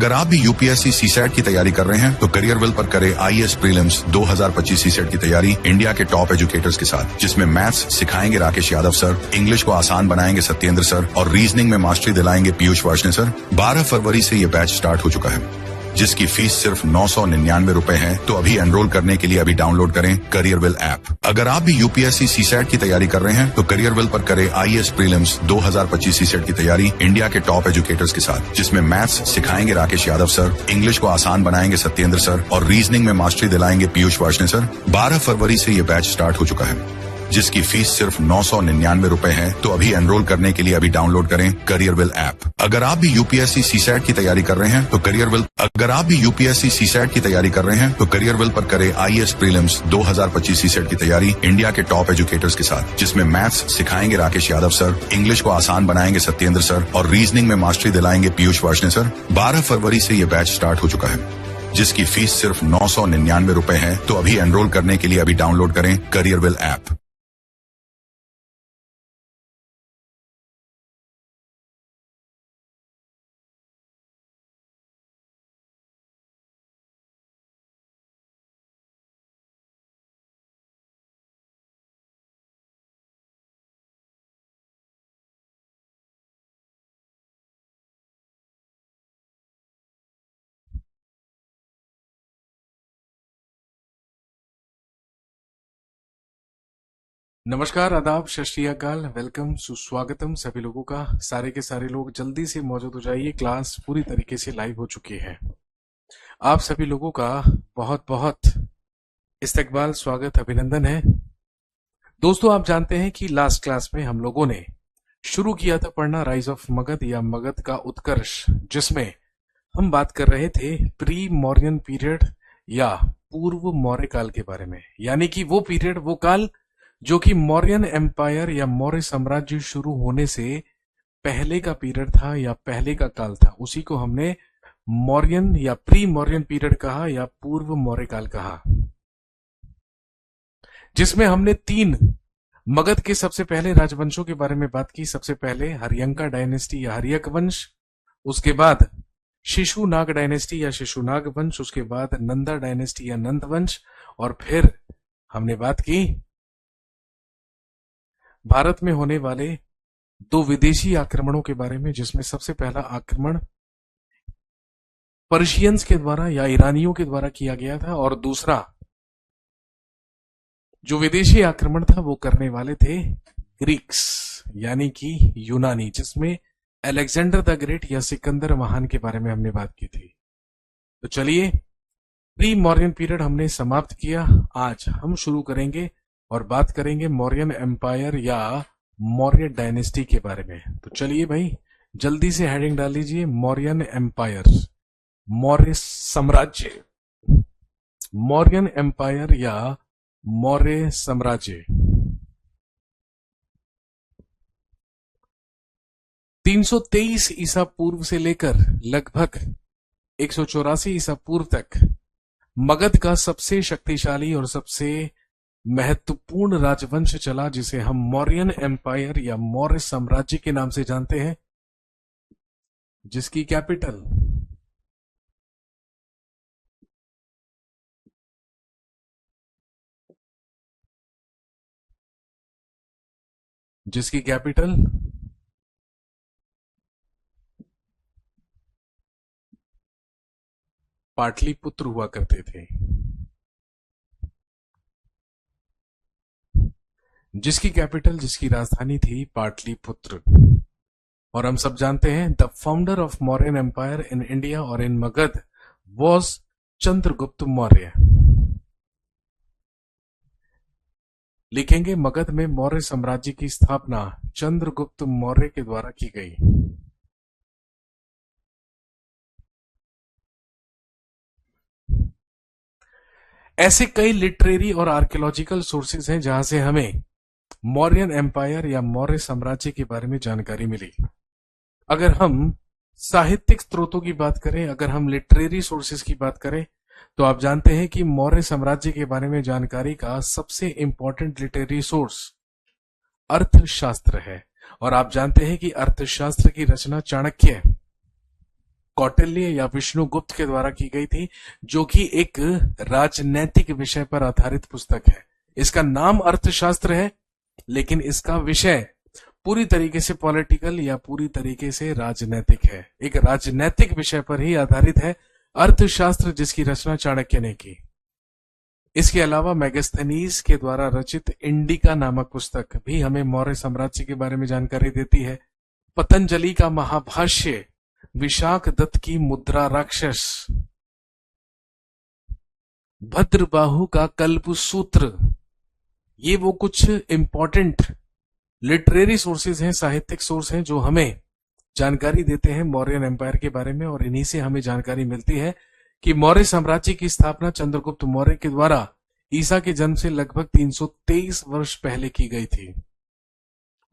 अगर आप भी यूपीएससी सीसैट की तैयारी कर रहे हैं तो करियरविल पर करें आईएएस प्रीलिम्स 2025 सीसैट की तैयारी इंडिया के टॉप एजुकेटर्स के साथ, जिसमें मैथ्स सिखाएंगे राकेश यादव सर, इंग्लिश को आसान बनाएंगे सत्येंद्र सर और रीजनिंग में मास्टरी दिलाएंगे पीयूष वार्ष्णेय सर। 12 फरवरी से ये बैच स्टार्ट हो चुका है, जिसकी फीस सिर्फ 999 रुपए है। तो अभी एनरोल करने के लिए अभी डाउनलोड करें करियरविल ऐप। अगर आप भी यूपीएससी सीसैट की तैयारी कर रहे हैं तो करियरविल पर करें आईएएस प्रीलिम्स 2025 सीसैट की तैयारी इंडिया के टॉप एजुकेटर्स के साथ, जिसमें मैथ्स सिखाएंगे राकेश यादव सर, इंग्लिश को आसान बनाएंगे सत्येंद्र सर और रीजनिंग में मास्टरी दिलाएंगे पीयूष वार्ष्णेय सर। 12 फरवरी से ये बैच स्टार्ट हो चुका है, जिसकी फीस सिर्फ 999 रुपए है। तो अभी एनरोल करने के लिए अभी डाउनलोड करें करियरविल ऐप। अगर आप भी यूपीएससी सीसैट की तैयारी कर रहे हैं तो करियरविल पर करें आईएएस प्रीलिम्स 2025 सीसैट की तैयारी इंडिया के टॉप एजुकेटर्स के साथ, जिसमें मैथ्स सिखाएंगे राकेश यादव सर, इंग्लिश को आसान बनाएंगे सत्येंद्र सर और रीजनिंग में मास्टरी दिलाएंगे पीयूष वार्ष्णेय सर। 12 फरवरी से ये बैच स्टार्ट हो चुका है, जिसकी फीस सिर्फ 999 रुपए है। तो अभी एनरोल करने के लिए अभी डाउनलोड करें करियरविल ऐप। नमस्कार, आदाब, सत श्री अकाल, वेलकम, सुस्वागतम सभी लोगों का। सारे के सारे लोग जल्दी से मौजूद हो जाइए, क्लास पूरी तरीके से लाइव हो चुकी है। आप सभी लोगों का बहुत बहुत इस्तकबाल, स्वागत, अभिनंदन है। दोस्तों, आप जानते हैं कि लास्ट क्लास में हम लोगों ने शुरू किया था पढ़ना राइज ऑफ मगध या मगध का उत्कर्ष, जिसमें हम बात कर रहे थे प्री मौर्यन पीरियड या पूर्व मौर्य काल के बारे में, यानी कि वो पीरियड, वो काल जो कि मौर्यन एम्पायर या मौर्य साम्राज्य शुरू होने से पहले का पीरियड था या पहले का काल था। उसी को हमने मौर्यन या प्री मौर्यन पीरियड कहा या पूर्व मौर्य काल कहा, जिसमें हमने 3 मगध के सबसे पहले राजवंशों के बारे में बात की। सबसे पहले हरियंका डायनेस्टी या हरियक वंश, उसके बाद शिशुनाग डायनेस्टी या शिशुनाग वंश, उसके बाद नंदा डायनेस्टी या नंद वंश, और फिर हमने बात की भारत में होने वाले 2 विदेशी आक्रमणों के बारे में, जिसमें सबसे पहला आक्रमण पर्शियंस के द्वारा या ईरानियों के द्वारा किया गया था, और दूसरा जो विदेशी आक्रमण था वो करने वाले थे ग्रीक्स यानी कि यूनानी, जिसमें अलेक्जेंडर द ग्रेट या सिकंदर महान के बारे में हमने बात की थी। तो चलिए, प्री मौर्यन पीरियड हमने समाप्त किया। आज हम शुरू करेंगे और बात करेंगे मौर्यन एम्पायर या मौर्य डायनेस्टी के बारे में। तो चलिए भाई, जल्दी से हेडिंग डाल लीजिए, मौर्यन एम्पायर, मौर्य साम्राज्य, मौर्यन एम्पायर या मौर्य साम्राज्य। 323 ईसा पूर्व से लेकर लगभग 184 ईसा पूर्व तक मगध का सबसे शक्तिशाली और सबसे महत्वपूर्ण राजवंश चला, जिसे हम मौर्यन एम्पायर या मौर्य साम्राज्य के नाम से जानते हैं, जिसकी कैपिटल पाटलिपुत्र हुआ करते थे, जिसकी राजधानी थी पाटलिपुत्र। और हम सब जानते हैं the founder of Mauryan empire in India और इन मगध वॉज चंद्रगुप्त मौर्य। लिखेंगे, मगध में मौर्य साम्राज्य की स्थापना चंद्रगुप्त मौर्य के द्वारा की गई। ऐसे कई लिटरेरी और आर्कियोलॉजिकल सोर्सेज हैं जहां से हमें मौर्यन एम्पायर या मौर्य साम्राज्य के बारे में जानकारी मिली। अगर हम साहित्यिक स्रोतों की बात करें, अगर हम लिटरेरी सोर्सेज की बात करें, तो आप जानते हैं कि मौर्य साम्राज्य के बारे में जानकारी का सबसे इंपॉर्टेंट लिटरेरी सोर्स अर्थशास्त्र है। और आप जानते हैं कि अर्थशास्त्र की रचना चाणक्य कौटिल्य या विष्णुगुप्त के द्वारा की गई थी, जो कि एक राजनैतिक विषय पर आधारित पुस्तक है। इसका नाम अर्थशास्त्र है, लेकिन इसका विषय पूरी तरीके से पॉलिटिकल या पूरी तरीके से राजनैतिक है। एक राजनैतिक विषय पर ही आधारित है अर्थशास्त्र, जिसकी रचना चाणक्य ने की। इसके अलावा मेगास्थनीज के द्वारा रचित इंडिका नामक पुस्तक भी हमें मौर्य साम्राज्य के बारे में जानकारी देती है। पतंजलि का महाभाष्य, विशाख दत्त की मुद्रा राक्षस, भद्रबाहु का कल्पसूत्र, ये वो कुछ इंपॉर्टेंट लिटरेरी सोर्सेज हैं, साहित्यिक सोर्स हैं, जो हमें जानकारी देते हैं मौर्यन एम्पायर के बारे में। और इन्हीं से हमें जानकारी मिलती है कि मौर्य साम्राज्य की स्थापना चंद्रगुप्त मौर्य के द्वारा ईसा के जन्म से लगभग 323 वर्ष पहले की गई थी।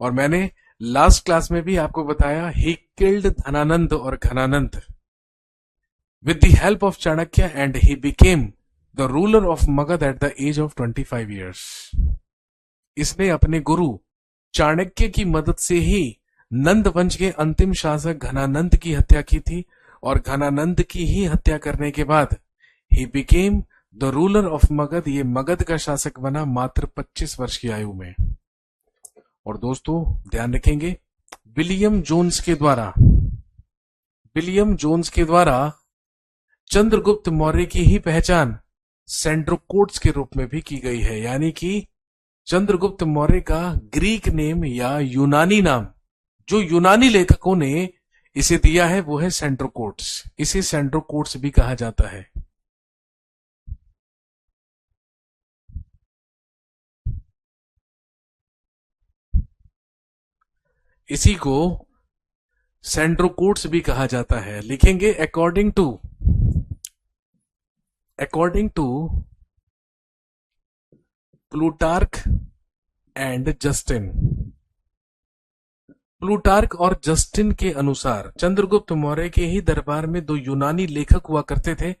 और मैंने लास्ट क्लास में भी आपको बताया, ही किल्ड धनानंद और Ghanananda with the help of Chanakya and he became the ruler of Magadh at the age of 25 years. इसने अपने गुरु चाणक्य की मदद से ही नंद वंश के अंतिम शासक घनानंद की हत्या की थी, और घनानंद की ही हत्या करने के बाद ही became the ruler of Magadh, ये मगध का शासक बना मात्र 25 वर्ष की आयु में। और दोस्तों ध्यान रखेंगे, विलियम जोन्स के द्वारा चंद्रगुप्त मौर्य की ही पहचान सेंड्रोकोट्स के रूप में भी की गई है। यानी कि चंद्रगुप्त मौर्य का ग्रीक नेम या यूनानी नाम, जो यूनानी लेखकों ने इसे दिया है, वो है सेंड्रोकोट्स। इसे सेंड्रोकोट्स भी कहा जाता है। इसी को सेंड्रोकोट्स भी कहा जाता है। लिखेंगे according to Plutarch and Justin. Plutarch और जस्टिन के अनुसार चंद्रगुप्त मौर्य के ही दरबार में दो यूनानी लेखक हुआ करते थे।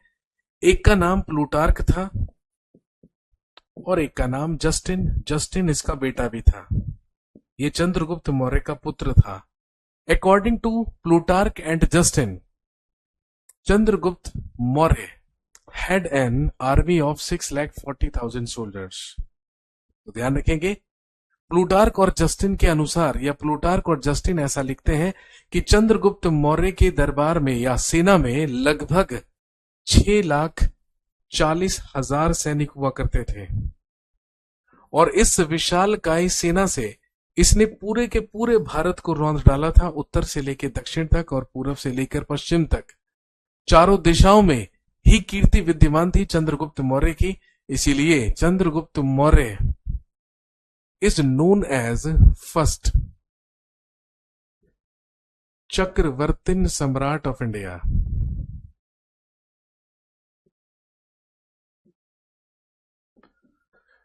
एक का नाम प्लूटार्क था और एक का नाम जस्टिन इसका बेटा भी था। ये चंद्रगुप्त मौर्य का पुत्र था। According to Plutarch and Justin, Chandragupta Maurya had an army of 6,40,000 soldiers। तो ध्यान रखेंगे, प्लूटार्क और जस्टिन के अनुसार, या प्लूटार्क और जस्टिन ऐसा लिखते हैं कि चंद्रगुप्त मौर्य के दरबार में या सेना में लगभग 6,40,000 सैनिक हुआ करते थे। और इस विशालकाय सेना से इसने पूरे के पूरे भारत को रौंद डाला था, उत्तर से लेकर दक्षिण तक और पूरब से लेकर पश्चिम तक। चारों दिशाओं में ही कीर्ति विद्यमान थी चंद्रगुप्त मौर्य की। इसीलिए Chandragupta Maurya is known as first chakravartin samrat of India.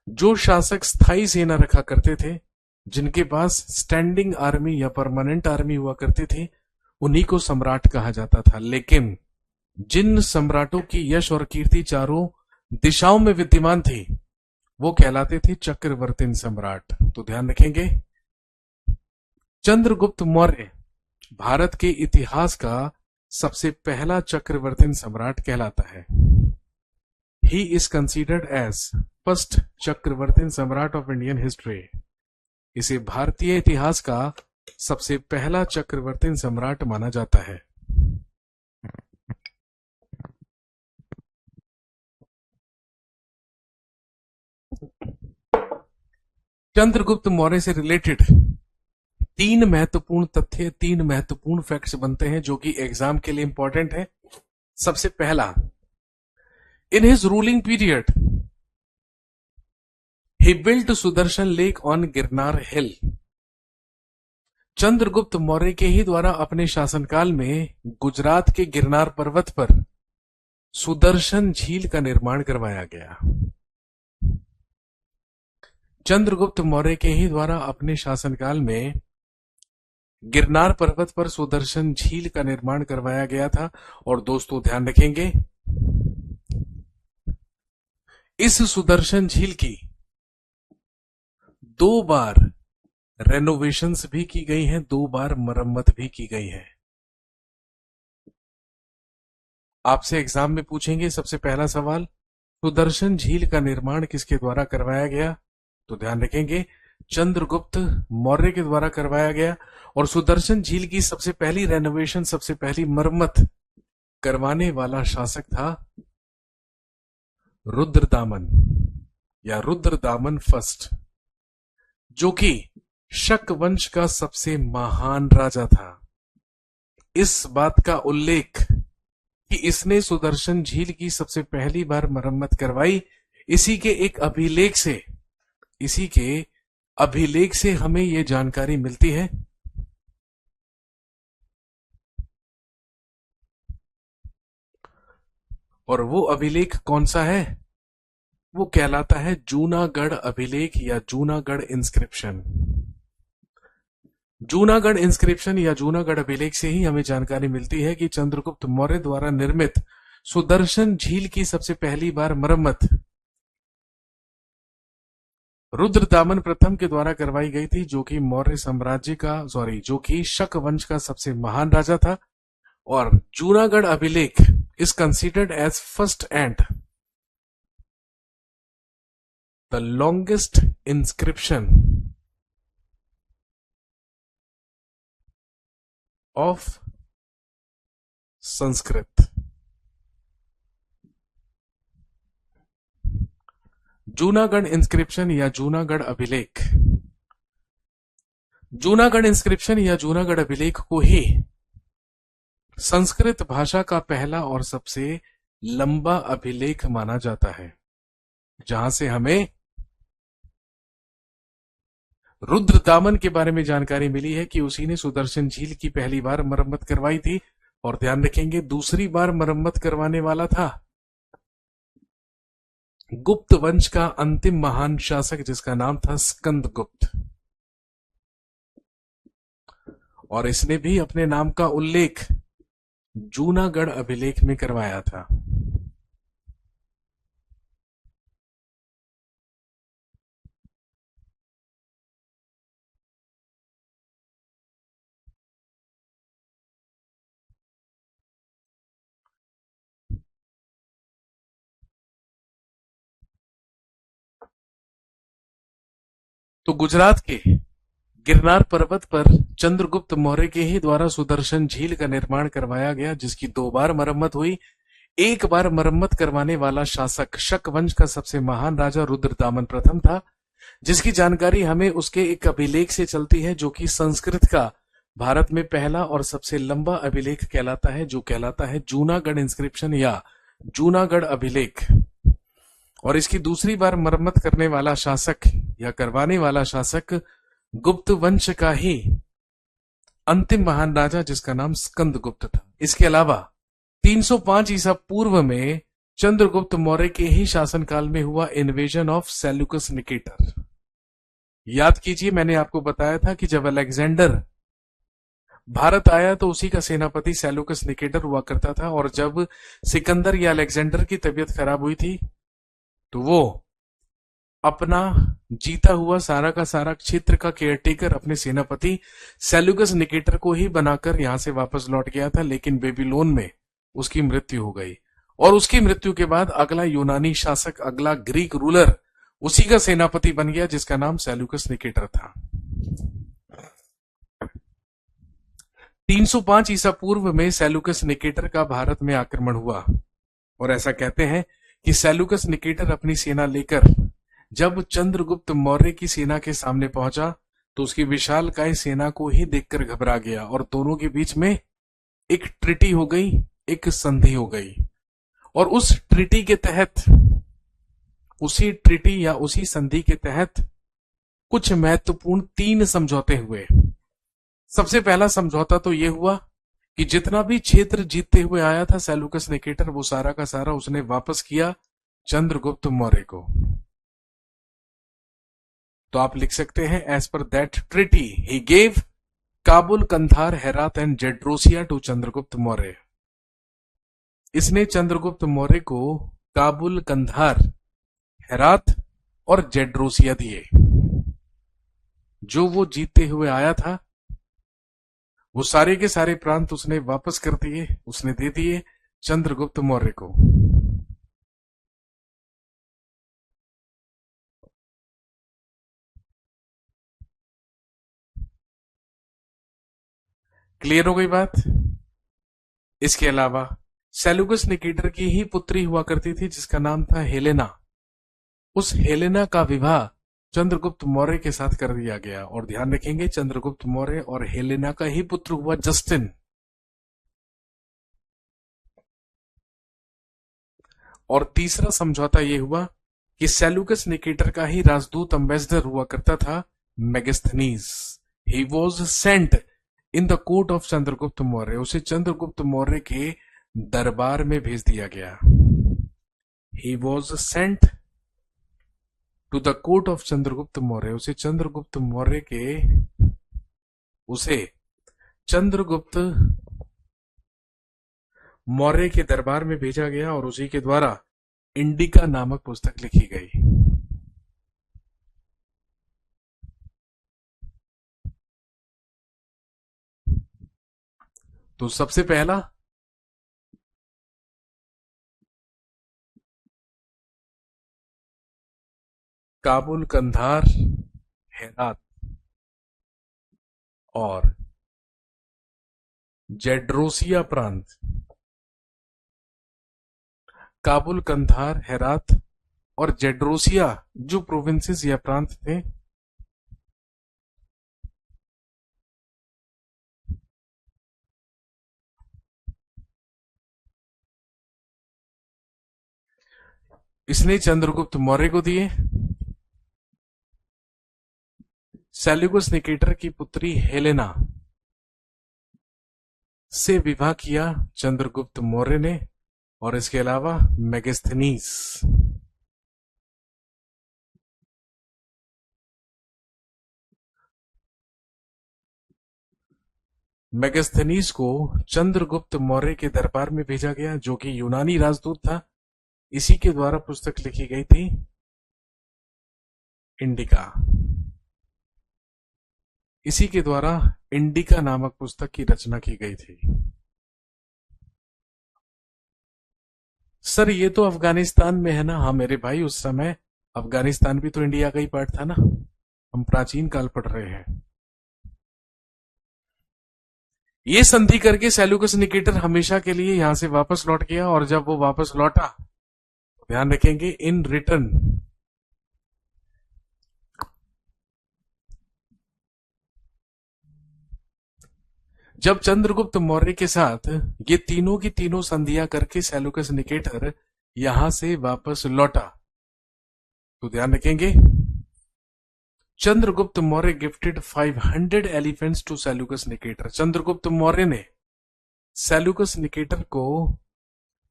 जो शासक स्थायी सेना रखा करते थे, जिनके पास स्टैंडिंग आर्मी या परमानेंट आर्मी हुआ करती थी, उन्हीं को सम्राट कहा जाता था। लेकिन जिन सम्राटों की यश और कीर्ति चारों दिशाओं में विद्यमान थी, वो कहलाते थे चक्रवर्तीन सम्राट। तो ध्यान रखेंगे, चंद्रगुप्त मौर्य भारत के इतिहास का सबसे पहला चक्रवर्तीन सम्राट कहलाता है। He is considered as first chakravartin samrat of Indian history. इसे भारतीय इतिहास का सबसे पहला चक्रवर्तीन सम्राट माना जाता है। चंद्रगुप्त मौर्य से रिलेटेड तीन महत्वपूर्ण तथ्य, तीन महत्वपूर्ण फैक्ट्स बनते हैं, जो कि एग्जाम के लिए इंपॉर्टेंट है। सबसे पहला, in his ruling period he built Sudarshan lake on Girnar hill. Chandragupta Maurya के ही द्वारा अपने शासनकाल में गुजरात के गिरनार पर्वत पर सुदर्शन झील का निर्माण करवाया गया। चंद्रगुप्त मौर्य के ही द्वारा अपने शासनकाल में गिरनार पर्वत पर सुदर्शन झील का निर्माण करवाया गया था। और दोस्तों ध्यान रखेंगे, इस सुदर्शन झील की 2 बार रेनोवेशंस भी की गई हैं, 2 बार मरम्मत भी की गई है। आपसे एग्जाम में पूछेंगे सबसे पहला सवाल, सुदर्शन झील का निर्माण किसके द्वारा करवाया गया? तो ध्यान रखेंगे, चंद्रगुप्त मौर्य के द्वारा करवाया गया। और सुदर्शन झील की सबसे पहली रेनोवेशन, सबसे पहली मरम्मत करवाने वाला शासक था रुद्रदामन या रुद्रदामन फर्स्ट, जो कि शक वंश का सबसे महान राजा था। इस बात का उल्लेख कि इसने सुदर्शन झील की सबसे पहली बार मरम्मत करवाई, इसी के अभिलेख से हमें यह जानकारी मिलती है। और वो अभिलेख कौन सा है? वो कहलाता है जूनागढ़ अभिलेख या जूनागढ़ इंस्क्रिप्शन। जूनागढ़ इंस्क्रिप्शन या जूनागढ़ अभिलेख से ही हमें जानकारी मिलती है कि चंद्रगुप्त मौर्य द्वारा निर्मित सुदर्शन झील की सबसे पहली बार मरम्मत रुद्रदामन प्रथम के द्वारा करवाई गई थी, जो कि शक वंश का सबसे महान राजा था। और जूनागढ़ अभिलेख is considered as first and the longest inscription of Sanskrit। Junagadh inscription या जूनागढ़ अभिलेख, जूनागढ़ इंस्क्रिप्शन या जूनागढ़ अभिलेख को ही संस्कृत भाषा का पहला और सबसे लंबा अभिलेख माना जाता है, जहां से हमें रुद्रदामन के बारे में जानकारी मिली है कि उसी ने सुदर्शन झील की पहली बार मरम्मत करवाई थी। और ध्यान रखेंगे, दूसरी बार मरम्मत करवाने वाला था गुप्त वंश का अंतिम महान शासक, जिसका नाम था स्कंदगुप्त। और इसने भी अपने नाम का उल्लेख जूनागढ़ अभिलेख में करवाया था। तो गुजरात के गिरनार पर्वत पर चंद्रगुप्त मौर्य के ही द्वारा सुदर्शन झील का निर्माण करवाया गया, जिसकी 2 बार मरम्मत हुई। एक बार मरम्मत करवाने वाला शासक शक वंश का सबसे महान राजा रुद्रदामन प्रथम था, जिसकी जानकारी हमें उसके एक अभिलेख से चलती है, जो कि संस्कृत का भारत में पहला और सबसे लंबा अभिलेख कहलाता है, जो कहलाता है जूनागढ़ इंस्क्रिप्शन या जूनागढ़ अभिलेख। और इसकी दूसरी बार मरम्मत करने वाला शासक या करवाने वाला शासक गुप्त वंश का ही अंतिम महान राजा, जिसका नाम स्कंदगुप्त था। इसके अलावा 305 ईसा पूर्व में चंद्रगुप्त मौर्य के ही शासनकाल में हुआ इन्वेजन ऑफ सेल्यूकस निकेटर। याद कीजिए, मैंने आपको बताया था कि जब अलेक्जेंडर भारत आया तो उसी का सेनापति सेल्यूकस निकेटर हुआ करता था। और जब सिकंदर या अलेक्जेंडर की तबीयत खराब हुई थी, तो वो अपना जीता हुआ सारा का सारा क्षेत्र का केयरटेकर अपने सेनापति सेल्यूकस निकेटर को ही बनाकर यहां से वापस लौट गया था। लेकिन बेबीलोन में उसकी मृत्यु हो गई, और उसकी मृत्यु के बाद अगला यूनानी शासक, अगला ग्रीक रूलर उसी का सेनापति बन गया, जिसका नाम सेल्यूकस निकेटर था। 305 ईसा पूर्व में सेल्यूकस निकेटर का भारत में आक्रमण हुआ। और ऐसा कहते हैं कि सेल्यूकस निकेटर अपनी सेना लेकर जब चंद्रगुप्त मौर्य की सेना के सामने पहुंचा, तो उसकी विशालकाय सेना को ही देखकर घबरा गया, और दोनों के बीच में एक ट्रीटी हो गई, एक संधि हो गई। और उस ट्रीटी के तहत, उसी ट्रीटी या उसी संधि के तहत कुछ महत्वपूर्ण 3 समझौते हुए। सबसे पहला समझौता तो यह हुआ कि जितना भी क्षेत्र जीतते हुए आया था सेल्यूकस निकेटर, वो सारा का सारा उसने वापस किया चंद्रगुप्त मौर्य को। तो आप लिख सकते हैं, as per that treaty he gave Kabul, Kandahar, Herat and Gedrosia to Chandragupta Maurya. इसने चंद्रगुप्त मौर्य को काबुल, कंधार, हेरात और जेड्रोसिया दिए। जो वो जीतते हुए आया था, वो सारे के सारे प्रांत उसने वापस कर दिए, उसने दे दिए चंद्रगुप्त मौर्य को। क्लियर हो गई बात? इसके अलावा सेल्यूकस निकेटर की ही पुत्री हुआ करती थी जिसका नाम था हेलेना। उस हेलेना का विवाह चंद्रगुप्त मौर्य के साथ कर दिया गया। और ध्यान रखेंगे, चंद्रगुप्त मौर्य और हेलेना का ही पुत्र हुआ जस्टिन। और तीसरा समझौता यह हुआ कि सेल्यूकस निकेटर का ही राजदूत अम्बेसडर हुआ करता था Megasthenes. He was sent in the court of Chandragupta Maurya. उसे चंद्रगुप्त मौर्य के दरबार में भेज दिया गया। He was sent to the court of Chandragupta Maurya. उसे चंद्रगुप्त मौर्य के दरबार में भेजा गया और उसी के द्वारा इंडिका नामक पुस्तक लिखी गई। तो सबसे पहला काबुल, कंधार, हेरात और जेड्रोसिया प्रांत। काबुल, कंधार, हेरात और जेड्रोसिया जो प्रोविंसेस या प्रांत थे, इसने चंद्रगुप्त मौर्य को दिए। सेल्यूकस निकेटर की पुत्री हेलेना से विवाह किया चंद्रगुप्त मौर्य ने। और इसके अलावा मेगस्थनीस मेगस्थनीस को चंद्रगुप्त मौर्य के दरबार में भेजा गया, जो कि यूनानी राजदूत था। इसी के द्वारा पुस्तक लिखी गई थी इंडिका। इसी के द्वारा इंडिका नामक पुस्तक की रचना की गई थी। सर ये तो अफगानिस्तान में है ना? हाँ मेरे भाई, उस समय अफगानिस्तान भी तो इंडिया का ही पार्ट था ना। हम प्राचीन काल पढ़ रहे हैं। ये संधि करके सेल्यूकस निकेटर हमेशा के लिए यहां से वापस लौट गया। और जब वो वापस लौटा, तो ध्यान रखेंगे, इन रिटर्न जब चंद्रगुप्त मौर्य के साथ ये तीनों की तीनों संधियां करके सेल्यूकस निकेटर यहां से वापस लौटा, तो ध्यान रखेंगे, Chandragupta Maurya gifted 500 elephants to Seleucus Nicator. Chandragupta Maurya ने सेल्यूकस निकेटर को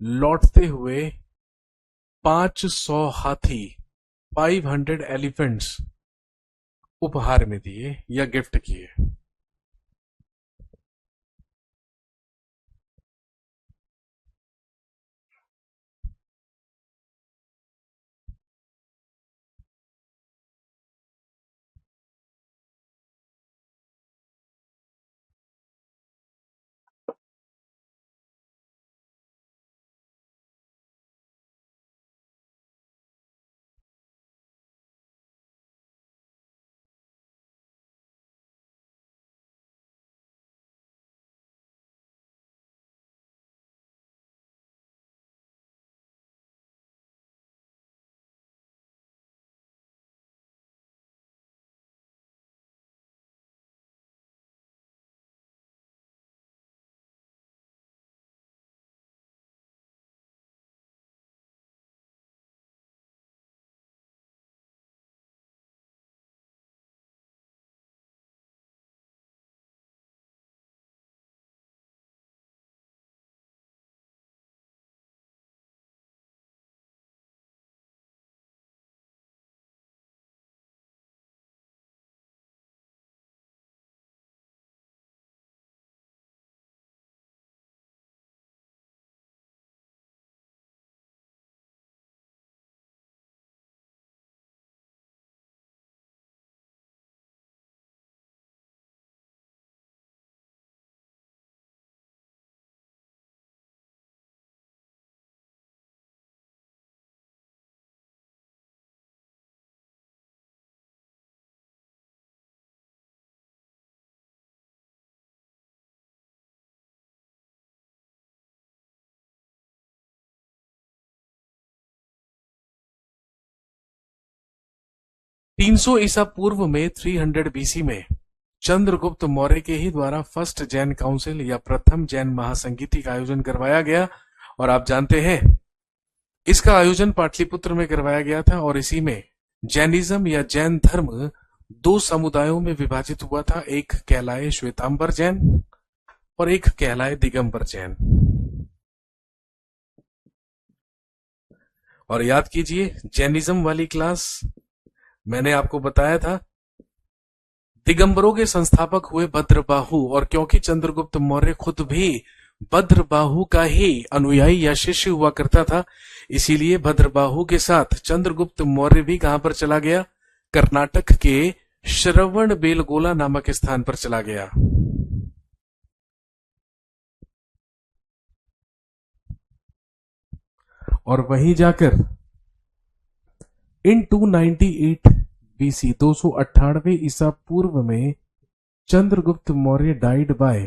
लौटते हुए 500 हाथी, 500 एलिफेंट्स उपहार में दिए या गिफ्ट किए। 300 ईसा पूर्व में 300 बीसी में चंद्रगुप्त मौर्य के ही द्वारा फर्स्ट जैन काउंसिल या प्रथम जैन महासंगीति का आयोजन करवाया गया। और आप जानते हैं इसका आयोजन पाटलिपुत्र में करवाया गया था और इसी में जैनिज्म या जैन धर्म दो समुदायों में विभाजित हुआ था, एक कहलाए श्वेतांबर जैन और एक कहलाए दिगंबर जैन। और याद कीजिए जैनिज्म वाली क्लास मैंने आपको बताया था दिगंबरों के संस्थापक हुए भद्रबाहु, और क्योंकि चंद्रगुप्त मौर्य खुद भी भद्रबाहु का ही अनुयायी या शिष्य हुआ करता था, इसीलिए भद्रबाहु के साथ चंद्रगुप्त मौर्य भी कहां पर चला गया, कर्नाटक के श्रवण बेलगोला नामक स्थान पर चला गया। और वहीं जाकर इन 298 बीसी 298 ईसा पूर्व में चंद्रगुप्त मौर्य डाइड बाय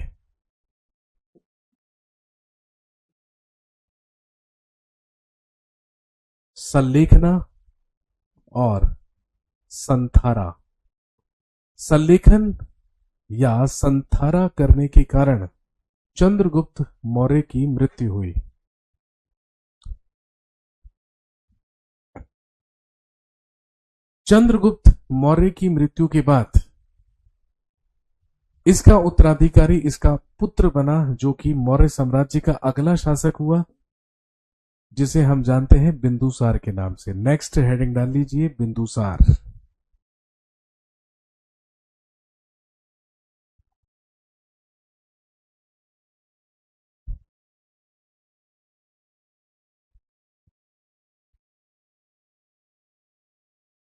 सल्लेखना और संथारा। सल्लेखन या संथारा करने के कारण चंद्रगुप्त मौर्य की मृत्यु हुई। चंद्रगुप्त मौर्य की मृत्यु के बाद इसका उत्तराधिकारी इसका पुत्र बना, जो कि मौर्य साम्राज्य का अगला शासक हुआ, जिसे हम जानते हैं बिंदुसार के नाम से। नेक्स्ट हेडिंग डाल लीजिए, बिंदुसार।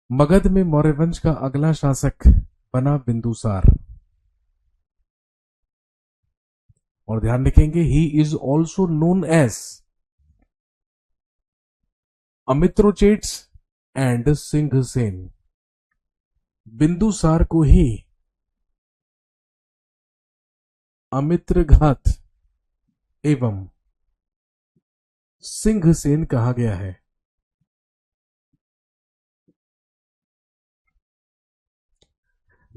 मगध में मौर्य वंश का अगला शासक बना बिंदुसार। और ध्यान रखेंगे he is also known as Amitrochates and Simhasena. Bindusara को ही अमित्रघात एवं सिंघसेन कहा गया है।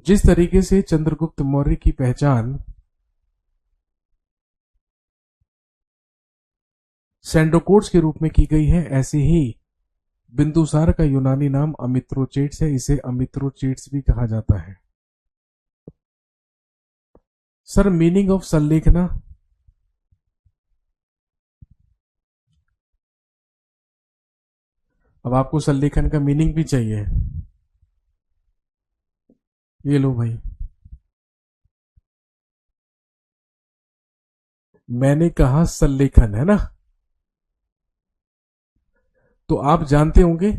जिस तरीके से चंद्रगुप्त मौर्य की पहचान सैंडोकोट्स के रूप में की गई है, ऐसे ही बिंदुसार का यूनानी नाम अमित्रोचेट्स है, इसे अमित्रोचेट्स भी कहा जाता है। सर मीनिंग ऑफ सल्लेखना, अब आपको सल्लेखन का मीनिंग भी चाहिए, ये लो भाई। मैंने कहा सल्लेखन, है ना, तो आप जानते होंगे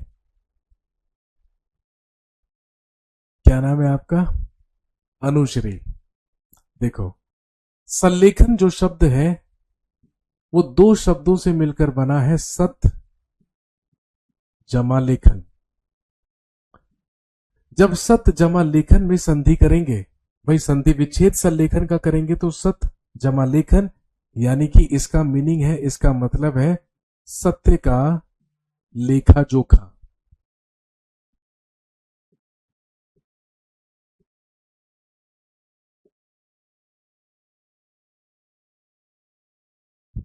क्या नाम है आपका, अनुश्री। देखो सल्लेखन जो शब्द है वो दो शब्दों से मिलकर बना है, सत जमा लेखन। जब सत जमा लेखन में संधि करेंगे, भाई संधि विच्छेद सल्लेखन का करेंगे तो सत जमा लेखन, यानी कि इसका मीनिंग है, इसका मतलब है सत्य का लेखा जोखा।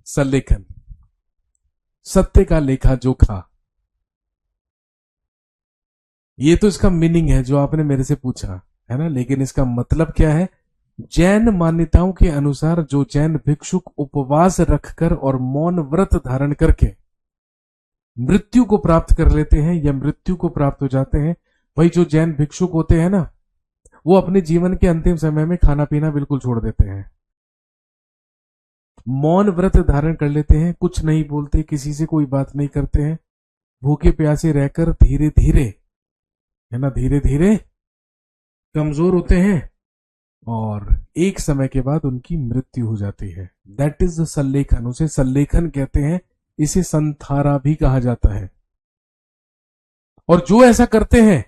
सल्लेखन सत्य का लेखा जोखा, ये तो इसका मीनिंग है जो आपने मेरे से पूछा है ना। लेकिन इसका मतलब क्या है, जैन मान्यताओं के अनुसार जो जैन भिक्षुक उपवास रखकर और मौन व्रत धारण करके मृत्यु को प्राप्त कर लेते हैं या मृत्यु को प्राप्त हो जाते हैं, भाई जो जैन भिक्षुक होते हैं ना, वो अपने जीवन के अंतिम समय में खाना पीना बिल्कुल छोड़ देते हैं, मौन व्रत धारण कर लेते हैं, कुछ नहीं बोलते, किसी से कोई बात नहीं करते हैं, भूखे प्यासे रहकर धीरे धीरे, है ना, धीरे धीरे कमजोर होते हैं और एक समय के बाद उनकी मृत्यु हो जाती है। दैट इज सल्लेखन, उसे सल्लेखन कहते हैं, इसे संथारा भी कहा जाता है। और जो ऐसा करते हैं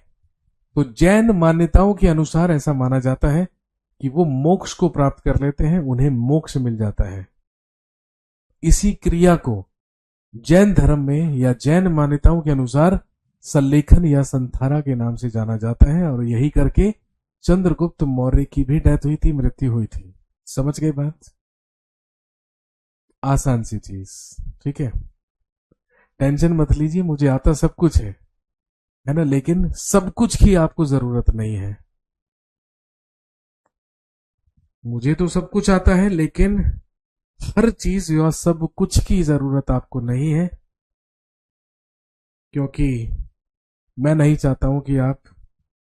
तो जैन मान्यताओं के अनुसार ऐसा माना जाता है कि वो मोक्ष को प्राप्त कर लेते हैं, उन्हें मोक्ष मिल जाता है। इसी क्रिया को जैन धर्म में या जैन मान्यताओं के अनुसार सल्लेखन या संथारा के नाम से जाना जाता है, और यही करके चंद्रगुप्त मौर्य की भी डेथ हुई थी, मृत्यु हुई थी। समझ गए बात? आसान सी चीज, ठीक है। टेंशन मत लीजिए, मुझे आता सब कुछ है ना, लेकिन सब कुछ की आपको जरूरत नहीं है। मुझे तो सब कुछ आता है, लेकिन हर चीज या सब कुछ की जरूरत आपको नहीं है, क्योंकि मैं नहीं चाहता हूं कि आप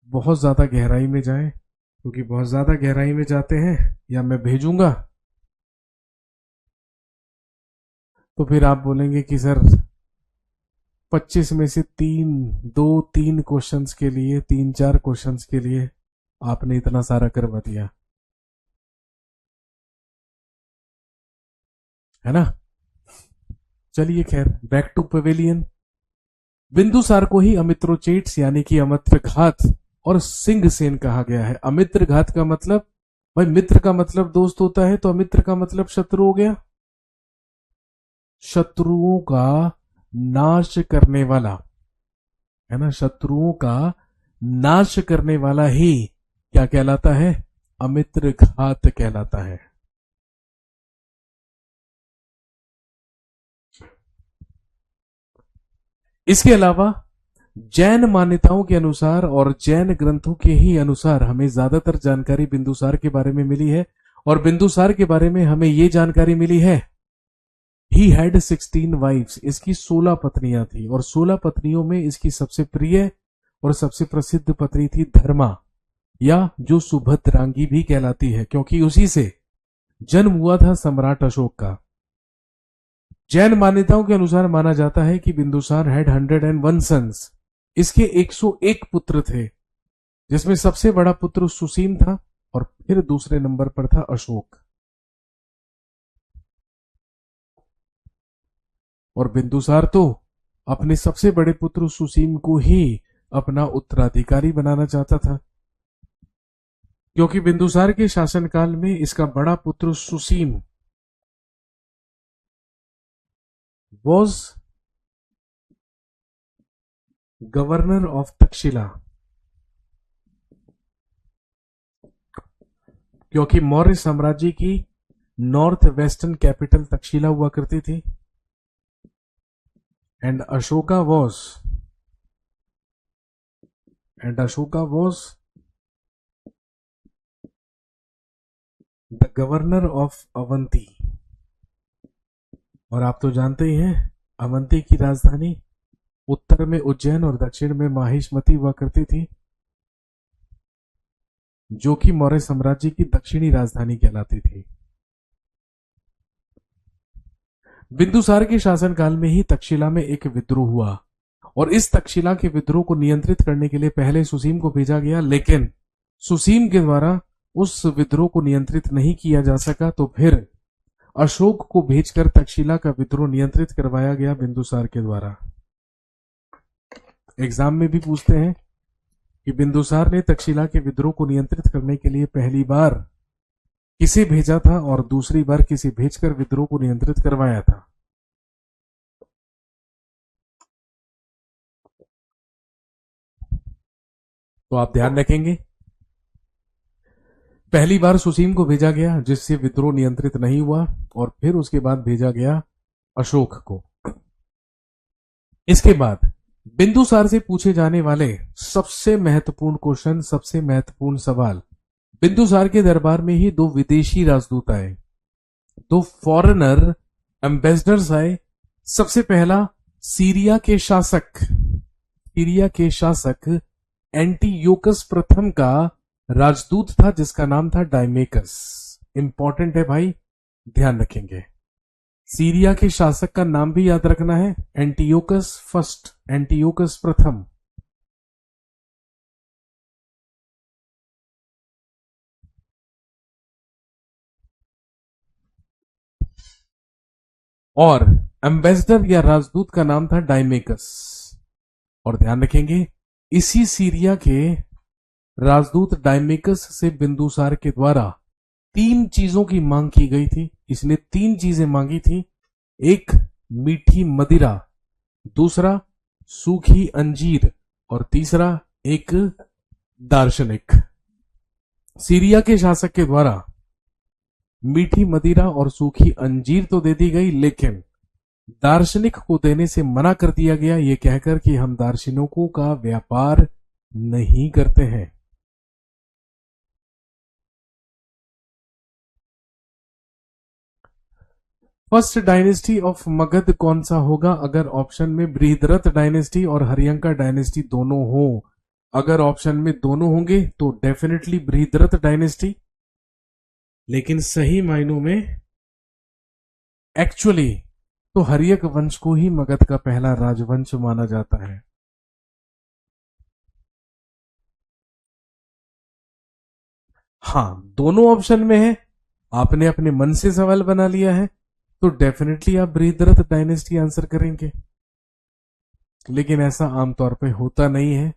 बहुत ज्यादा गहराई में जाएं, क्योंकि बहुत ज्यादा गहराई में जाते हैं या मैं भेजूंगा तो फिर आप बोलेंगे कि सर 25 में से 3 क्वेश्चंस के लिए, 3-4 क्वेश्चंस के लिए आपने इतना सारा करवा दिया, है ना। चलिए खैर, बैक टू पवेलियन। बिंदुसार को ही अमित्रोचेट्स यानी कि अमित्रघात और सिंहसेन कहा गया है। अमित्रघात का मतलब, भाई मित्र का मतलब दोस्त होता है, तो अमित्र का मतलब शत्रु हो गया। शत्रुओं का नाश करने वाला, है ना, शत्रुओं का नाश करने वाला ही क्या कहलाता है? अमित्रघात कहलाता है। इसके अलावा जैन मान्यताओं के अनुसार और जैन ग्रंथों के ही अनुसार हमें ज्यादातर जानकारी बिंदुसार के बारे में मिली है, और बिंदुसार के बारे में हमें यह जानकारी मिली है, ही हैड 16 वाइफ्स, इसकी 16 पत्नियां थी, और 16 पत्नियों में इसकी सबसे प्रिय और सबसे प्रसिद्ध पत्नी थी धर्मा, या जो सुभद्रांगी भी कहलाती है, क्योंकि उसी से जन्म हुआ था सम्राट अशोक का। जैन मान्यताओं के अनुसार माना जाता है कि बिंदुसार हैड 101 सन्स, इसके 101 पुत्र थे, जिसमें सबसे बड़ा पुत्र सुसीम था और फिर दूसरे नंबर पर था अशोक। और बिंदुसार तो अपने सबसे बड़े पुत्र सुसीम को ही अपना उत्तराधिकारी बनाना चाहता था, क्योंकि बिंदुसार के शासनकाल में इसका बड़ा पुत्र Susima was governor of Takshashila, क्योंकि मौर्य साम्राज्य की नॉर्थ वेस्टर्न कैपिटल तक्षशिला हुआ करती थी, and Ashoka was the governor of Avanti. और आप तो जानते ही हैं, अवंती की राजधानी उत्तर में उज्जैन और दक्षिण में माहिष्मती हुआ करती थी, जो कि मौर्य साम्राज्य की दक्षिणी राजधानी कहलाती थी। बिंदुसार के शासनकाल में ही तक्षशिला में एक विद्रोह हुआ, और इस तक्षशिला के विद्रोह को नियंत्रित करने के लिए पहले सुसीम को भेजा गया, लेकिन सुसीम के द्वारा उस विद्रोह को नियंत्रित नहीं किया जा सका, तो फिर अशोक को भेजकर तक्षशिला का विद्रोह नियंत्रित करवाया गया बिंदुसार के द्वारा। एग्जाम में भी पूछते हैं कि बिंदुसार ने तक्षशिला के विद्रोह को नियंत्रित करने के लिए पहली बार किसे भेजा था और दूसरी बार किसे भेजकर विद्रोह को नियंत्रित करवाया था। तो आप ध्यान रखेंगे, पहली बार सुसीम को भेजा गया, जिससे विद्रोह नियंत्रित नहीं हुआ, और फिर उसके बाद भेजा गया अशोक को। इसके बाद बिंदुसार से पूछे जाने वाले सबसे महत्वपूर्ण क्वेश्चन, सबसे महत्वपूर्ण सवाल, बिंदुसार के दरबार में ही 2 विदेशी राजदूत आए, 2 फॉरेनर एम्बेसडर्स आए। सबसे पहला सीरिया के शासक एंटीयोकस प्रथम का राजदूत था, जिसका नाम था डायमेकस। इंपॉर्टेंट है भाई, ध्यान रखेंगे। सीरिया के शासक का नाम भी याद रखना है, एंटीयोकस फर्स्ट, एंटीयोकस प्रथम। और एम्बेसडर या राजदूत का नाम था डायमेकस। और ध्यान रखेंगे, इसी सीरिया के राजदूत डायमेकस से बिंदुसार के द्वारा 3 चीजों की मांग की गई थी। इसने 3 चीजें मांगी थी, एक मीठी मदिरा, दूसरा सूखी अंजीर और तीसरा एक दार्शनिक। सीरिया के शासक के द्वारा मीठी मदिरा और सूखी अंजीर तो दे दी गई, लेकिन दार्शनिक को देने से मना कर दिया गया, ये कहकर कि हम दार्शनिकों का व्यापार नहीं करते हैं। फर्स्ट डायनेस्टी ऑफ मगध कौन सा होगा? अगर ऑप्शन में बृहद्रथ डायनेस्टी और हरियंका डायनेस्टी दोनों हो, अगर ऑप्शन में दोनों होंगे तो डेफिनेटली बृहद्रथ डायनेस्टी, लेकिन सही मायनों में एक्चुअली तो हर्यक वंश को ही मगध का पहला राजवंश माना जाता है। हाँ, दोनों ऑप्शन में है, आपने अपने मन से सवाल बना लिया है तो डेफिनेटली आप बृहद्रथ डायनेस्टी आंसर करेंगे, लेकिन ऐसा आमतौर पे होता नहीं है।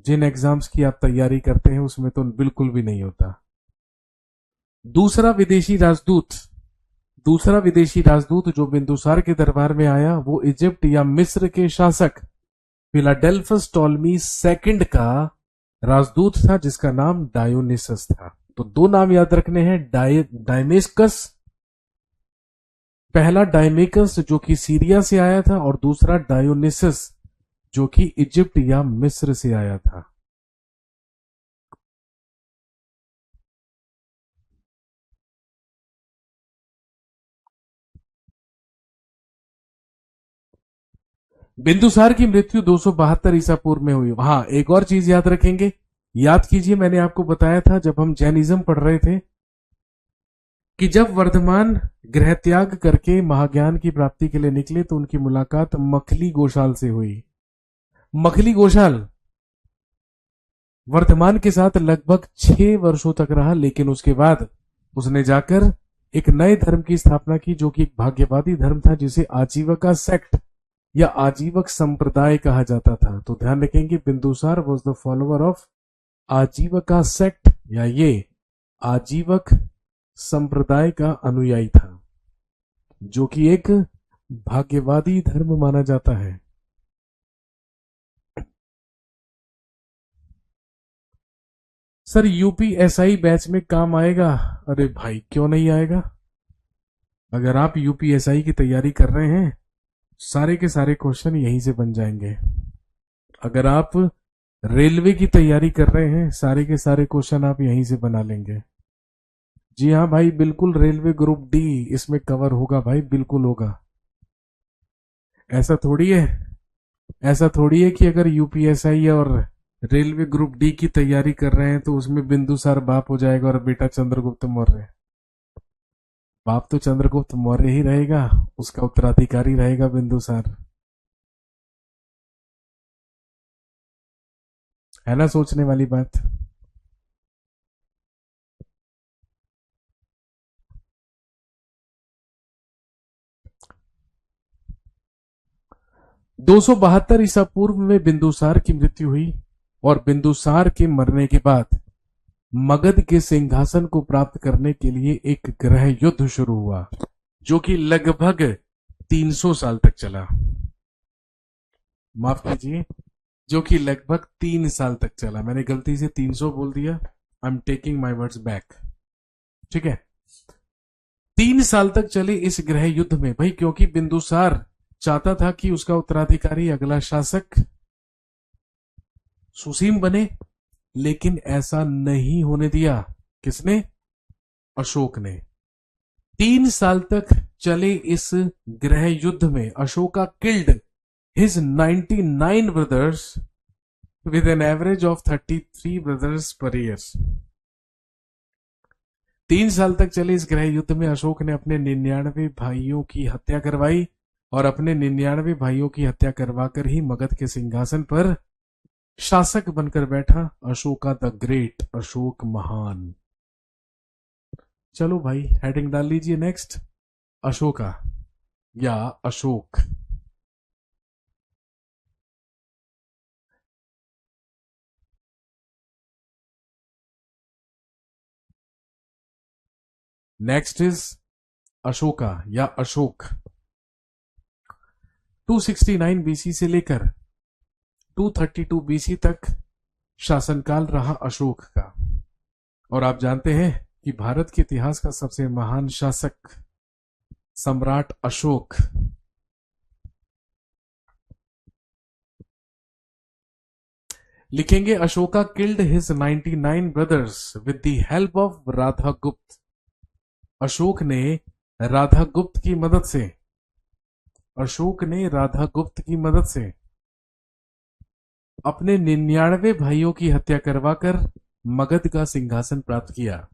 जिन एग्जाम्स की आप तैयारी करते हैं उसमें तो बिल्कुल भी नहीं होता। दूसरा विदेशी राजदूत जो बिंदुसार के दरबार में आया वो इजिप्ट या मिस्र के शासक फिलाडेल्फस टॉलमी सेकंड का राजदूत था, जिसका नाम डायोनिसस था। तो दो नाम याद रखने हैं, डायमेस्कस, पहला डायमेकस जो कि सीरिया से आया था और दूसरा डायोनिसस जो कि इजिप्ट या मिस्र से आया था। बिंदुसार की मृत्यु 272 ईसा पूर्व में हुई। हाँ, एक और चीज याद रखेंगे, याद कीजिए, मैंने आपको बताया था जब हम जैनिज्म पढ़ रहे थे कि जब वर्धमान गृह त्याग करके महाज्ञान की प्राप्ति के लिए निकले तो उनकी मुलाकात मखली गोशाल से हुई। मखली गोशाल वर्धमान के साथ लगभग 6 वर्षों तक रहा, लेकिन उसके बाद उसने जाकर एक नए धर्म की स्थापना की जो कि एक भाग्यवादी धर्म था, जिसे आजीविका सेक्ट या आजीवक संप्रदाय कहा जाता था। तो ध्यान रखेंगे, Bindusara was the follower of Ajivika sect या ये आजीवक संप्रदाय का अनुयायी था, जो कि एक भाग्यवादी धर्म माना जाता है। सर यूपीएसआई बैच में काम आएगा? अरे भाई क्यों नहीं आएगा। अगर आप यूपीएसआई की तैयारी कर रहे हैं सारे के सारे क्वेश्चन यहीं से बन जाएंगे। अगर आप रेलवे की तैयारी कर रहे हैं सारे के सारे क्वेश्चन आप यहीं से बना लेंगे। जी हाँ भाई, बिल्कुल रेलवे ग्रुप डी इसमें कवर होगा भाई, बिल्कुल होगा। ऐसा थोड़ी है कि अगर यूपीएसआई और रेलवे ग्रुप डी की तैयारी कर रहे हैं तो उसमें बिंदुसार बाप हो जाएगा और बेटा चंद्रगुप्त मौर्य। बाप तो चंद्रगुप्त मौर्य ही रहेगा, उसका उत्तराधिकारी रहेगा बिंदुसार। है ना सोचने वाली बात। दो सौ बहत्तर ईसा पूर्व में बिंदुसार की मृत्यु हुई और बिंदुसार के मरने के बाद मगध के सिंहासन को प्राप्त करने के लिए एक गृह युद्ध शुरू हुआ जो कि लगभग 300 साल तक चला। माफ कीजिए, जो कि लगभग 3 साल तक चला। मैंने गलती से 300 बोल दिया, I am taking my words back. ठीक है, 3 साल तक चले इस गृह युद्ध में भाई, क्योंकि बिंदुसार चाहता था कि उसका उत्तराधिकारी अगला शासक सुसीम बने, लेकिन ऐसा नहीं होने दिया। किसने? अशोक ने। 3 साल तक चले इस गृह युद्ध में Ashoka killed his 99 brothers with an average of 33 brothers per year। 3 साल तक चले इस गृह युद्ध में अशोक ने अपने 99 भाइयों की हत्या करवाई और अपने 99 भाइयों की हत्या करवाकर ही मगध के सिंहासन पर शासक बनकर बैठा अशोका द ग्रेट, अशोक महान। चलो भाई हेडिंग डाल लीजिए नेक्स्ट, अशोका या अशोक। नेक्स्ट इज अशोका या अशोक। 269 बीसी से लेकर 232 बीसी तक शासनकाल रहा अशोक का। और आप जानते हैं कि भारत के इतिहास का सबसे महान शासक सम्राट अशोक लिखेंगे, Ashoka killed his 99 brothers with the help of Radha गुप्त। अशोक ने राधा गुप्त की मदद से अपने 99 भाइयों की हत्या करवाकर मगध का सिंहासन प्राप्त किया।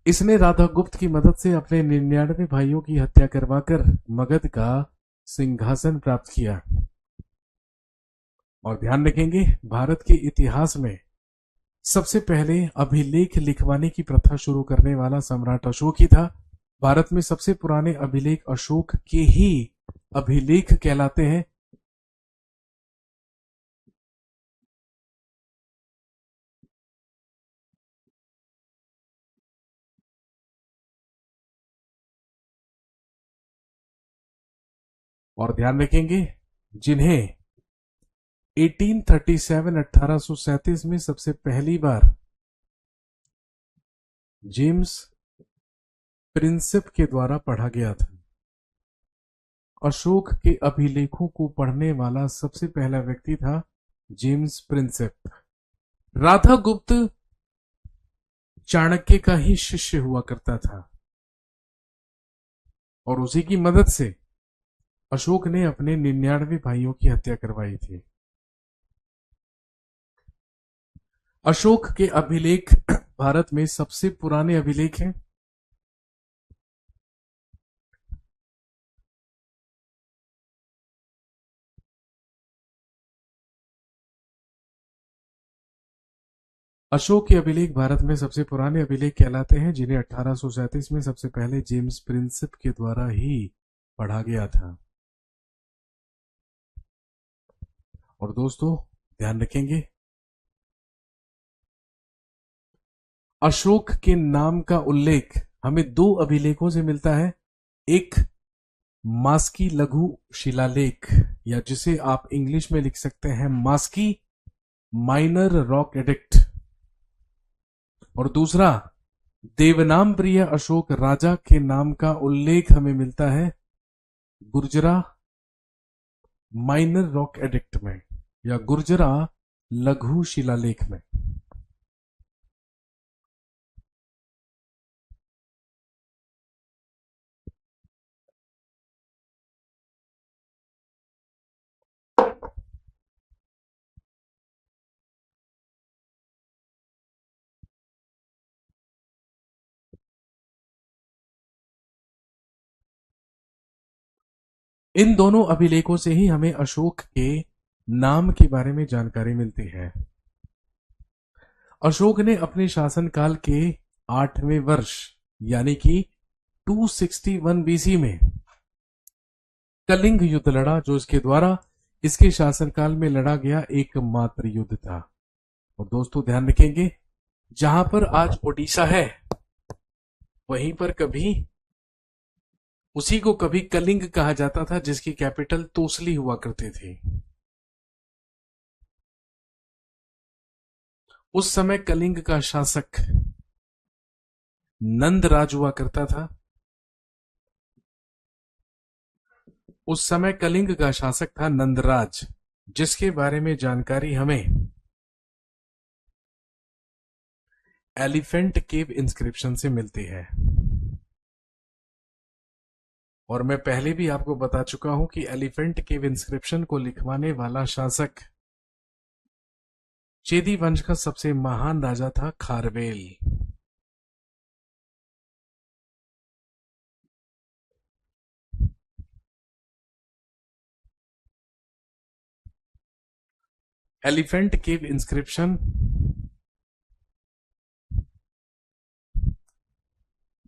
इसने राधा गुप्त की मदद से अपने 99 भाइयों की हत्या करवाकर मगध का सिंहासन प्राप्त किया। और ध्यान रखेंगे, भारत के इतिहास में सबसे पहले अभिलेख लिखवाने की प्रथा शुरू करने वाला सम्राट अशोक ही था। भारत में सबसे पुराने अभिलेख अशोक के ही अभिलेख कहलाते हैं। और ध्यान रखेंगे, जिन्हें 1837 में सबसे पहली बार जेम्स प्रिंसेप के द्वारा पढ़ा गया था। अशोक के अभिलेखों को पढ़ने वाला सबसे पहला व्यक्ति था जेम्स प्रिंसेप। राधा गुप्त चाणक्य का ही शिष्य हुआ करता था और उसी की मदद से अशोक ने अपने 99 भाइयों की हत्या करवाई थी। अशोक के अभिलेख भारत में सबसे पुराने अभिलेख हैं। अशोक के अभिलेख भारत में सबसे पुराने अभिलेख कहलाते हैं, जिन्हें 1837 में सबसे पहले जेम्स प्रिंसेप के द्वारा ही पढ़ा गया था। और दोस्तों ध्यान रखेंगे, अशोक के नाम का उल्लेख हमें दो अभिलेखों से मिलता है। एक मास्की लघु शिलालेख, या जिसे आप इंग्लिश में लिख सकते हैं मास्की माइनर रॉक एडिक्ट, और दूसरा देवनाम प्रिय अशोक राजा के नाम का उल्लेख हमें मिलता है गुर्जरा माइनर रॉक एडिक्ट में, या गुर्जरा लघु शिलालेख में। इन दोनों अभिलेखों से ही हमें अशोक के नाम के बारे में जानकारी मिलती है। अशोक ने अपने शासनकाल के 8वें वर्ष यानी कि 261 बीसी में कलिंग युद्ध लड़ा, जो इसके द्वारा इसके शासनकाल में लड़ा गया एकमात्र युद्ध था। और दोस्तों ध्यान रखेंगे, जहां पर आज ओडिशा है वहीं पर उसी को कभी कलिंग कहा जाता था, जिसकी कैपिटल तोसली हुआ करती थी। उस समय कलिंग का शासक नंदराज हुआ करता था। उस समय कलिंग का शासक था नंदराज, जिसके बारे में जानकारी हमें एलिफेंट केव इंस्क्रिप्शन से मिलती है। और मैं पहले भी आपको बता चुका हूं कि एलिफेंट केव इंस्क्रिप्शन को लिखवाने वाला शासक चेदी वंश का सबसे महान राजा था खारवेल। एलिफेंट केव इंस्क्रिप्शन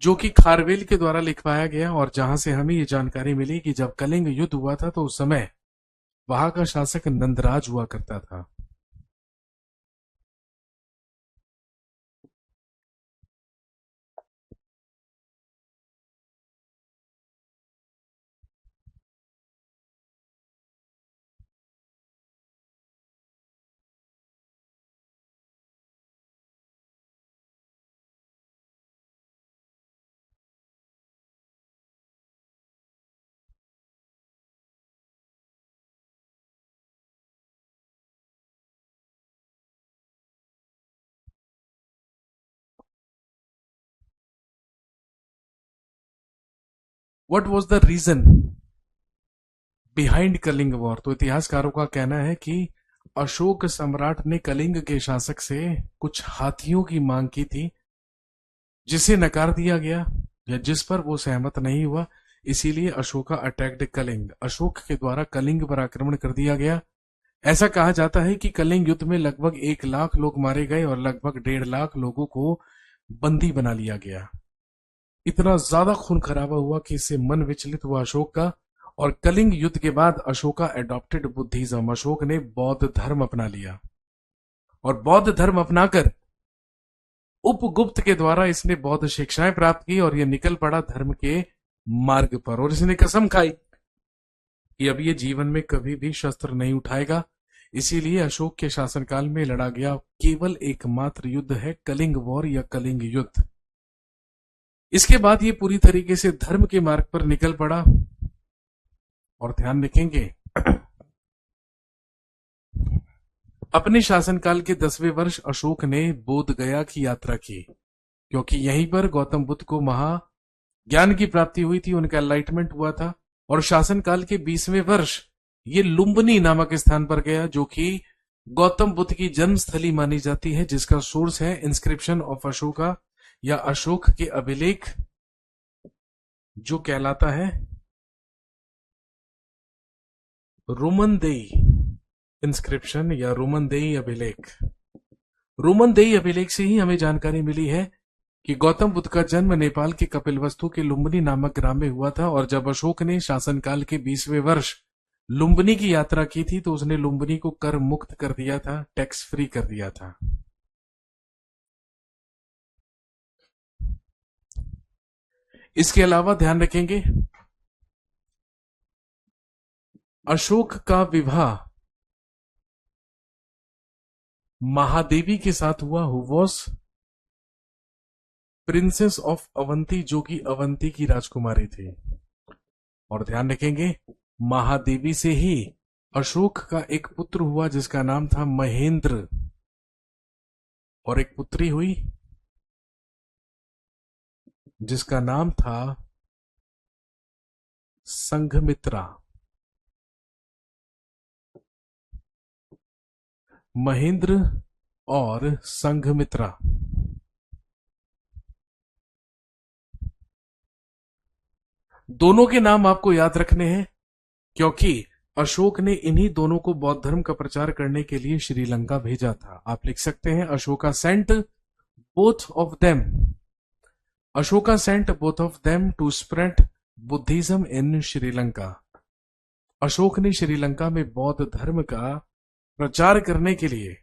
जो कि खारवेल के द्वारा लिखवाया गया, और जहां से हमें ये जानकारी मिली कि जब कलिंग युद्ध हुआ था तो उस समय वहां का शासक नंदराज हुआ करता था। What was the reason behind Kalinga war? तो इतिहासकारों का कहना है कि अशोक सम्राट ने कलिंग के शासक से कुछ हाथियों की मांग की थी, जिसे नकार दिया गया या जिस पर वो सहमत नहीं हुआ। इसीलिए अशोका अटैक्ड कलिंग, अशोक के द्वारा कलिंग पर आक्रमण कर दिया गया। ऐसा कहा जाता है कि कलिंग युद्ध में लगभग 1 लाख लोग मारे गए और लगभग 1.5 लाख लोगों को बंदी बना लिया गया। इतना ज्यादा खून खराबा हुआ कि इससे मन विचलित हुआ अशोक का, और कलिंग युद्ध के बाद अशोका एडॉप्टेड बुद्धिज्म, अशोक ने बौद्ध धर्म अपना लिया, और बौद्ध धर्म अपनाकर उपगुप्त के द्वारा इसने बौद्ध शिक्षाएं प्राप्त की और यह निकल पड़ा धर्म के मार्ग पर। और इसने कसम खाई कि अब ये जीवन में कभी भी शस्त्र नहीं उठाएगा। इसीलिए अशोक के शासनकाल में लड़ा गया केवल एकमात्र युद्ध है कलिंग वॉर या कलिंग युद्ध। इसके बाद ये पूरी तरीके से धर्म के मार्ग पर निकल पड़ा। और ध्यान रखेंगे, अपने शासनकाल के 10वें वर्ष अशोक ने बोध गया की यात्रा की, क्योंकि यहीं पर गौतम बुद्ध को महाज्ञान की प्राप्ति हुई थी, उनका एनलाइटमेंट हुआ था। और शासनकाल के 20वें वर्ष ये लुम्बिनी नामक स्थान पर गया, जो कि गौतम बुद्ध की जन्मस्थली मानी जाती है, जिसका सोर्स है इंस्क्रिप्शन ऑफ अशोका या अशोक के अभिलेख, जो कहलाता है रोमनदेई इंस्क्रिप्शन या रोमनदेई अभिलेख। रोमनदेई अभिलेख से ही हमें जानकारी मिली है कि गौतम बुद्ध का जन्म नेपाल के कपिलवस्तु के लुम्बिनी नामक ग्राम में हुआ था। और जब अशोक ने शासनकाल के 20वें वर्ष लुम्बिनी की यात्रा की थी, तो उसने लुम्बिनी को कर मुक्त कर दिया था, टैक्स फ्री कर दिया था। इसके अलावा ध्यान रखेंगे, अशोक का विवाह महादेवी के साथ हुआ, who was princess of Avanti, जो कि अवंती की राजकुमारी थी। और ध्यान रखेंगे, महादेवी से ही अशोक का एक पुत्र हुआ जिसका नाम था महेंद्र, और एक पुत्री हुई जिसका नाम था संघमित्रा। महेंद्र और संघमित्रा, दोनों के नाम आपको याद रखने हैं, क्योंकि अशोक ने इन्हीं दोनों को बौद्ध धर्म का प्रचार करने के लिए श्रीलंका भेजा था। आप लिख सकते हैं, Ashoka sent both of them, Ashoka sent both of them to spread Buddhism in Sri Lanka. Ashoka ने श्रीलंका में बौद्ध धर्म का प्रचार करने के लिए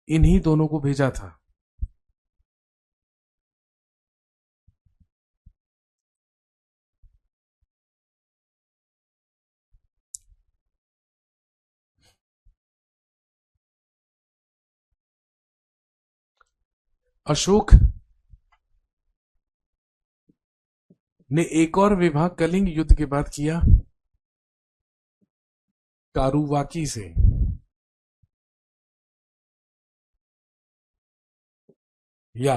इन्हीं दोनों को भेजा था। अशोक ने एक और विवाह कलिंग युद्ध के बाद किया, कारुवाकी से। या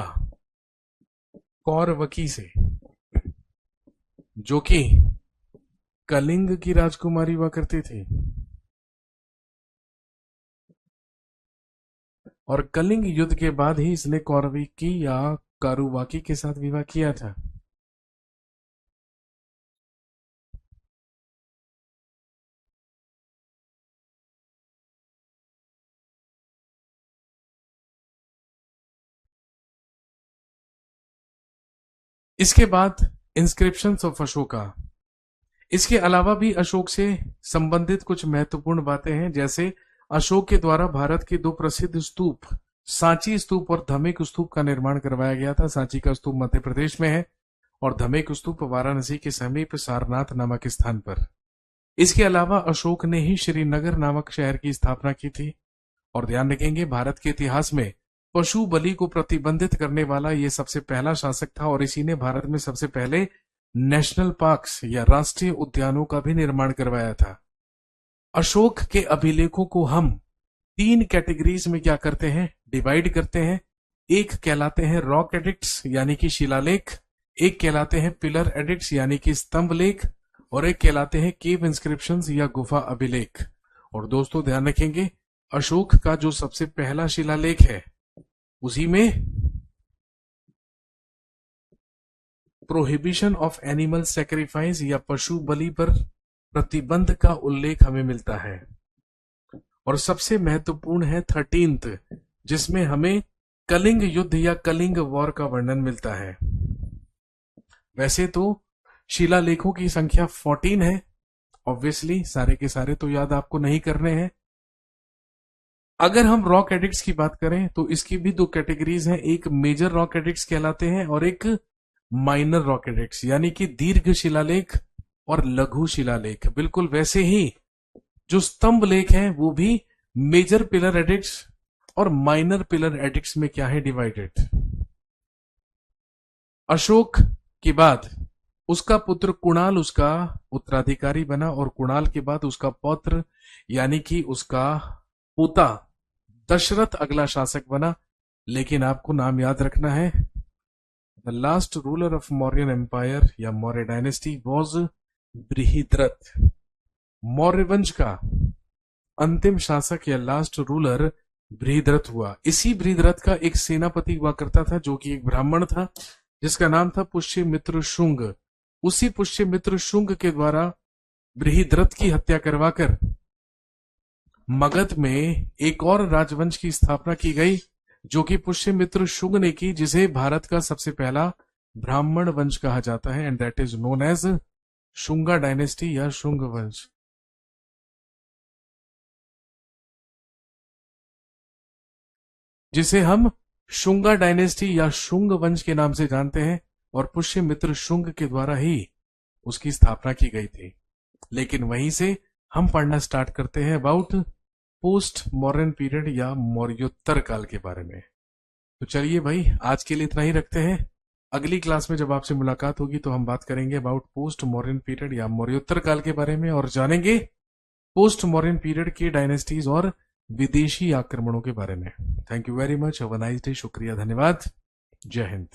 कौरवकी से, जो कि कलिंग की राजकुमारी हुआ करती थी। और कलिंग युद्ध के बाद ही इसने कौरविकी या कारुवाकी के साथ विवाह किया था। इसके बाद इंस्क्रिप्शंस ऑफ अशोका। इसके अलावा भी अशोक से संबंधित कुछ महत्वपूर्ण बातें हैं, जैसे अशोक के द्वारा भारत के 2 प्रसिद्ध स्तूप, सांची स्तूप और धमेक स्तूप का निर्माण करवाया गया था। सांची का स्तूप मध्य प्रदेश में है और धमेक स्तूप वाराणसी के समीप सारनाथ नामक स्थान पर। इसके अलावा अशोक ने ही श्रीनगर नामक शहर की स्थापना की थी। और ध्यान रखेंगे, भारत के इतिहास में पशु बलि को प्रतिबंधित करने वाला यह सबसे पहला शासक था, और इसी ने भारत में सबसे पहले नेशनल पार्क्स या राष्ट्रीय उद्यानों का भी निर्माण करवाया था। अशोक के अभिलेखों को हम 3 कैटेगरीज में क्या करते हैं, डिवाइड करते हैं। एक कहलाते हैं रॉक एडिक्ट्स यानी कि शिलालेख, एक कहलाते हैं पिलर एडिक्ट्स यानी कि स्तंभ लेख, और एक कहलाते हैं केव इंस्क्रिप्शंस या गुफा अभिलेख। और दोस्तों ध्यान रखेंगे, अशोक का जो सबसे पहला शिलालेख है उसी में प्रोहिबिशन ऑफ एनिमल सेक्रीफाइस या पशु बलि पर प्रतिबंध का उल्लेख हमें मिलता है। और सबसे महत्वपूर्ण है 13th, जिसमें हमें कलिंग युद्ध या कलिंग वॉर का वर्णन मिलता है। वैसे तो शिलालेखों की संख्या 14 है, ऑब्वियसली सारे के सारे तो याद आपको नहीं करने हैं। अगर हम रॉक एडिक्ट्स की बात करें तो इसकी भी दो कैटेगरीज हैं, एक मेजर रॉक एडिक्ट्स कहलाते हैं और एक माइनर रॉक एडिक्ट्स, यानी कि दीर्घ शिलालेख और लघु शिलालेख। बिल्कुल वैसे ही जो स्तंभ लेख हैं वो भी मेजर पिलर एडिक्ट्स और माइनर पिलर एडिक्ट्स में क्या है, डिवाइडेड। अशोक के बाद उसका पुत्र कुणाल उसका उत्तराधिकारी बना, और कुणाल के बाद उसका पौत्र यानी कि उसका पोता दशरथ अगला शासक बना। लेकिन आपको नाम याद रखना है, the last ruler of Mauryan empire या मौर्य डायनेस्टी वॉज बृहद्रथ। मौर्य वंश का अंतिम शासक या लास्ट रूलर बृहद्रथ हुआ। इसी बृहद्रथ का एक सेनापति हुआ करता था जो कि एक ब्राह्मण था, जिसका नाम था पुष्यमित्र शुंग। उसी पुष्यमित्र शुंग के द्वारा बृहद्रथ की हत्या करवाकर मगध में एक और राजवंश की स्थापना की गई जो कि पुष्यमित्र शुंग ने की, जिसे भारत का सबसे पहला ब्राह्मण वंश कहा जाता है, and that is known as Shunga dynasty या शुंग वंश। जिसे हम शुंगा डायनेस्टी या शुंग वंश के नाम से जानते हैं, और पुष्यमित्र शुंग के द्वारा ही उसकी स्थापना की गई थी। लेकिन वहीं से हम पढ़ना स्टार्ट करते हैं अबाउट पोस्ट मॉडर्न पीरियड या मौर्योत्तर काल के बारे में। तो चलिए भाई, आज के लिए इतना ही रखते हैं। अगली क्लास में जब आपसे मुलाकात होगी तो हम बात करेंगे अबाउट पोस्ट मॉडर्न पीरियड या मौर्योत्तर काल के बारे में, और जानेंगे पोस्ट मॉडर्न पीरियड के डायनेस्टीज और विदेशी आक्रमणों के बारे में। Thank you very much, have a nice day. शुक्रिया, धन्यवाद, जय हिंद।